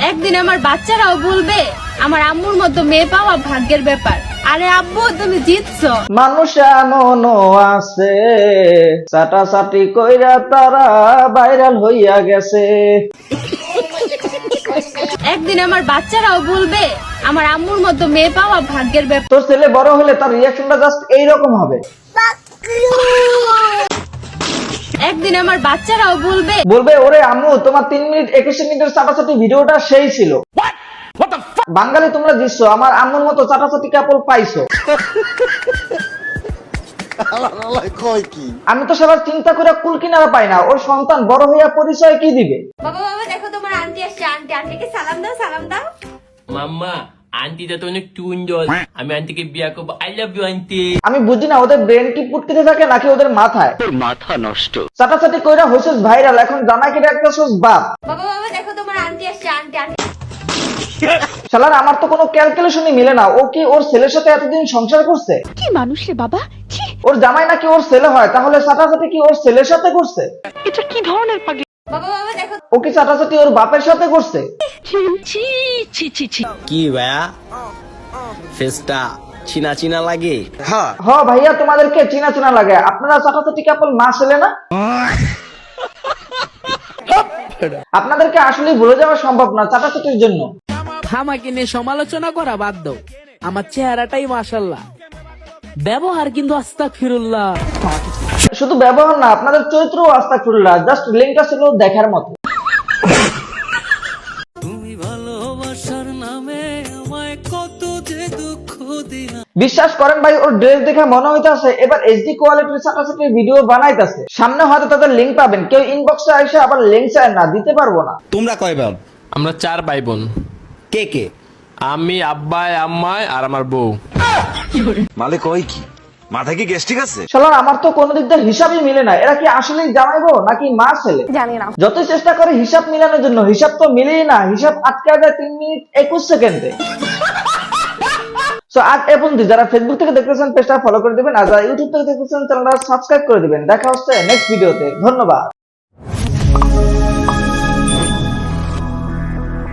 একদিন আমার বাচ্চারাও বলবে আমার আম্মুর মতো মেয়ে পাওয়া ভাগ্যের ব্যাপার। আরে আব্বু তুমি জিতছো। মানুষ এমনও আছে চাটাচাটি কইরা তারা ভাইরাল হইয়া গেছে। একদিন আমার বাচ্চারাও বলবে আমার আম্মুর মতো মেয়ে পাওয়া ভাগ্যের ব্যাপার। তোর ছেলে বড় হলে তার রিয়াকশনটা জাস্ট এইরকম হবে। একদিন আমার বাচ্চারাও বলবে বলবে ওরে আম্মু তোমার 3 মিনিট 21 সেকেন্ডের চাটাচাটি ভিডিওটা সেই ছিল। বাঙালি তোমরা জিতছো, আমার আম্মুর মতো চাটাচাটি কাপড় পাইছো। আমি তো সবার চিন্তা করে কুল কিনারা পাই না, ওর সন্তান বড় হইয়া পরিচয় কি দিবে। বাবা বাবা দেখো তোমার আন্টি আসছে, আন্টি আন্টিকে সালাম দাও সালাম দাও। মাম্মা আন্টিটা তো অনেক টুনজল, আমি আন্টিকে বিয়া করবো। I love you auntie. আমি বুঝি না ওদের ব্রেন কি পুটকিতে থাকে নাকি ওদের মাথায়। তোর মাথা নষ্ট। চাটাচাটি কইরা হইছস ভাইরাল, এখন জামাইকে ডাকতেছস বাপ। বাবা বাবা দেখো তোমার আন্টি আসছে, আন্টি আন্টি। শালার আমার তো কোনো ক্যালকুলেশনই মিলে না, ও কি ওর ছেলের সাথে এতদিন সংসার করছে? কি মানুষ রে বাবা, ছি। ওর জামাই নাকি ওর ছেলে হয়, তাহলে চাটাচাটি কি ওর ছেলের সাথে করছে? এটা কি ধরনের পাগল? বাবা বাবা দেখো ও কি চাটাচাটি ওর বাপের সাথে করছে? ছি ছি ছি ছি। কি ভাইয়া ফেসটা চিনা চিনা লাগে? হ ভাইয়া তোমাদেরকে চিনা চিনা লাগে, আপনারা চাটাচাটি কাপড় মা ছেলে না? আপনাদেরকে আসলে ভুলে যাওয়া সম্ভব না চাটাচাটির জন্য। আমাকে নিয়ে সমালোচনা করা বাদ দাও, আমার চেহারাটাই মাশাল্লাহ, ব্যবহার কিন্তু আস্তাগফিরুল্লাহ। শুধু ব্যবহার না, আপনাদের চরিত্রও আস্তাগফিরুল্লাহ, জাস্ট লিঙ্কটা ছিল দেখার মতো। তুমি ভালোবাসার নামে আমায় কত যে দুঃখ দিলা। বিশ্বাস করেন ভাই, ওর ড্রেস দেখে মনে হইতাছে এবার এইচডি কোয়ালিটির চাটাচাটির ভিডিও বানাইতাছে। সামনে হয়তো তাদের লিঙ্ক পাবেন, কেউ ইনবক্সে এসে আবার লিঙ্ক চায় না, দিতে পারবো না। তোমরা কয় ভাই? আমরা 4 ভাই বোন। কে কে? আমি, আব্বাই, আম্মাই আর আমার বউ। মালিক কই কি মাথা কি গ্যাস্ট্রিক আছে? শালার আমার তো কোনো দিক দিয়ে হিসাবই মিলে না, এরা কি আসলেই জামাইবো নাকি মা ছেলে জানি না। যতই চেষ্টা করে হিসাব মিলানোর জন্য, হিসাব তো মিলেই না, হিসাব আটকে যায় 3 মিনিট 21 সেকেন্ডে। সো আজ এ পর্যন্ত। যারা ফেসবুক থেকে দেখতেছেন পেজটা ফলো করে দিবেন, আর যারা ইউটিউব থেকে দেখতেছেন চ্যানেলটা সাবস্ক্রাইব করে দিবেন। দেখা হচ্ছে নেক্সট ভিডিওতে, ধন্যবাদ।